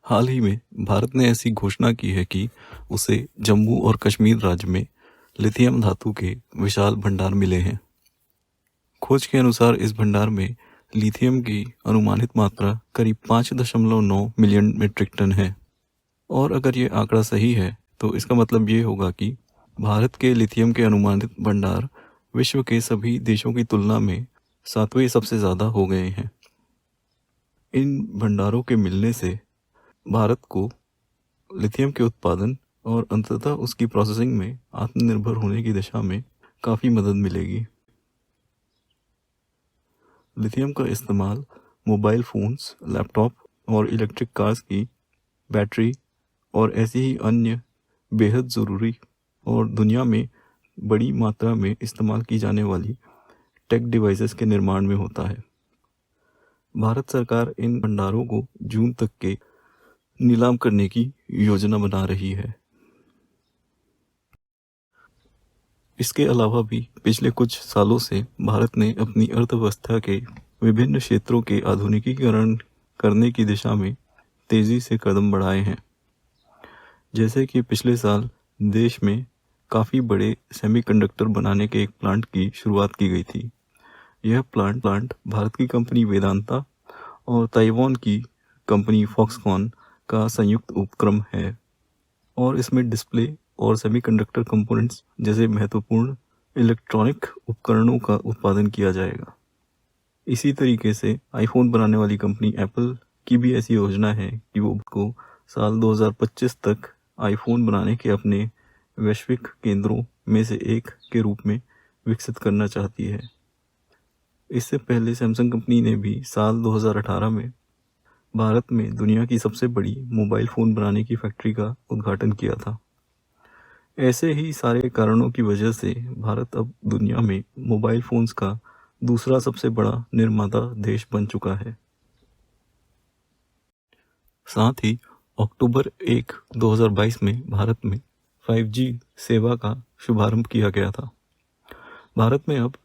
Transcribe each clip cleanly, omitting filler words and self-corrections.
हाल ही में भारत ने ऐसी घोषणा की है कि उसे जम्मू और कश्मीर राज्य में लिथियम धातु के विशाल भंडार मिले हैं। खोज के अनुसार इस भंडार में लिथियम की अनुमानित मात्रा करीब 5.9 मिलियन मीट्रिक टन है। और अगर ये आंकड़ा सही है तो इसका मतलब ये होगा कि भारत के लिथियम के अनुमानित भंडार विश्व के सभी देशों की तुलना में 7वें सबसे ज़्यादा हो गए हैं। इन भंडारों के मिलने से भारत को लिथियम के उत्पादन और अंततः उसकी प्रोसेसिंग में आत्मनिर्भर होने की दिशा में काफ़ी मदद मिलेगी। लिथियम का इस्तेमाल मोबाइल फ़ोन्स, लैपटॉप और इलेक्ट्रिक कार्स की बैटरी और ऐसी ही अन्य बेहद ज़रूरी और दुनिया में बड़ी मात्रा में इस्तेमाल की जाने वाली टेक डिवाइसेस के निर्माण में होता है। भारत सरकार इन भंडारों को जून तक के नीलाम करने की योजना बना रही है। इसके अलावा भी पिछले कुछ सालों से भारत ने अपनी अर्थव्यवस्था के विभिन्न क्षेत्रों के आधुनिकीकरण करने की दिशा में तेज़ी से कदम बढ़ाए हैं। जैसे कि पिछले साल देश में काफ़ी बड़े सेमीकंडक्टर बनाने के एक प्लांट की शुरुआत की गई थी। यह प्लांट भारत की कंपनी वेदांता और ताइवान की कंपनी फॉक्सकॉन का संयुक्त उपक्रम है और इसमें डिस्प्ले और सेमीकंडक्टर कंपोनेंट्स जैसे महत्वपूर्ण इलेक्ट्रॉनिक उपकरणों का उत्पादन किया जाएगा। इसी तरीके से आईफोन बनाने वाली कंपनी एप्पल की भी ऐसी योजना है कि वो को साल 2025 तक आईफोन बनाने के अपने वैश्विक केंद्रों में से एक के रूप में विकसित करना चाहती है। इससे पहले सैमसंग कंपनी ने भी साल 2018 में भारत में दुनिया की सबसे बड़ी मोबाइल फ़ोन बनाने की फैक्ट्री का उद्घाटन किया था। ऐसे ही सारे कारणों की वजह से भारत अब दुनिया में मोबाइल फ़ोन्स का दूसरा सबसे बड़ा निर्माता देश बन चुका है। साथ ही अक्टूबर 1, 2022 में भारत में 5G सेवा का शुभारंभ किया गया था। भारत में अब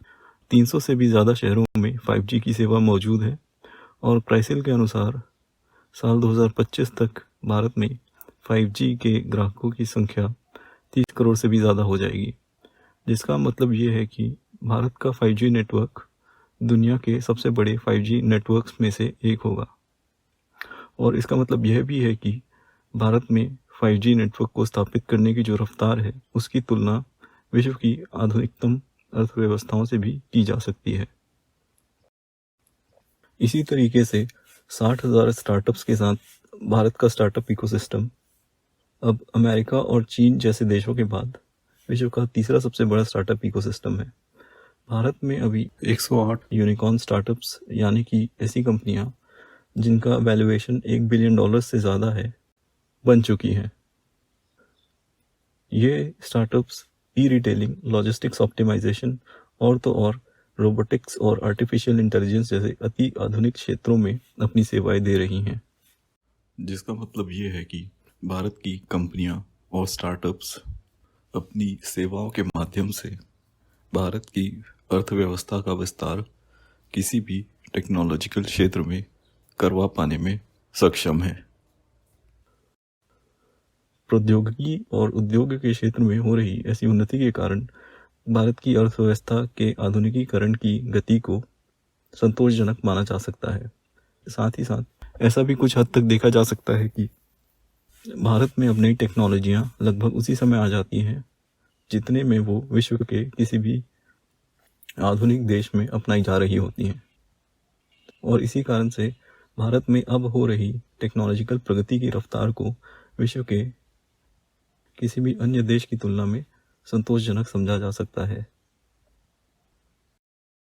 300 से भी ज़्यादा शहरों में 5G की सेवा मौजूद है और क्राइसिल के अनुसार साल 2025 तक भारत में 5G के ग्राहकों की संख्या 30 करोड़ से भी ज़्यादा हो जाएगी, जिसका मतलब ये है कि भारत का 5G नेटवर्क दुनिया के सबसे बड़े 5G नेटवर्क्स में से एक होगा। और इसका मतलब यह भी है कि भारत में 5G नेटवर्क को स्थापित करने की जो रफ्तार है उसकी तुलना विश्व की आधुनिकतम अर्थव्यवस्थाओं से भी की जा सकती है। इसी तरीके से 60,000 स्टार्टअप्स के साथ भारत का स्टार्टअप इकोसिस्टम अब अमेरिका और चीन जैसे देशों के बाद विश्व का तीसरा सबसे बड़ा स्टार्टअप इकोसिस्टम है। भारत में अभी 108 यूनिकॉर्न स्टार्टअप्स यानी कि ऐसी कंपनियां जिनका वैल्यूएशन $1 बिलियन से ज़्यादा है बन चुकी हैं। ये startups e retailing, logistics optimisation और तो और रोबोटिक्स और आर्टिफिशियल इंटेलिजेंस जैसे अति आधुनिक क्षेत्रों में अपनी सेवाएं दे रही हैं। जिसका मतलब ये है कि भारत की कंपनियां और स्टार्टअप्स अपनी सेवाओं के माध्यम से भारत की अर्थव्यवस्था का विस्तार किसी भी टेक्नोलॉजिकल क्षेत्र में करवा पाने में सक्षम है। प्रौद्योगिकी और उद्योग के क्षेत्र में हो रही ऐसी उन्नति के कारण भारत की अर्थव्यवस्था के आधुनिकीकरण की गति को संतोषजनक माना जा सकता है। साथ ही साथ ऐसा भी कुछ हद तक देखा जा सकता है कि भारत में अब नई टेक्नोलॉजियाँ लगभग उसी समय आ जाती हैं जितने में वो विश्व के किसी भी आधुनिक देश में अपनाई जा रही होती हैं। और इसी कारण से भारत में अब हो रही टेक्नोलॉजिकल प्रगति की रफ्तार को विश्व के किसी भी अन्य देश की तुलना में संतोषजनक समझा जा सकता है।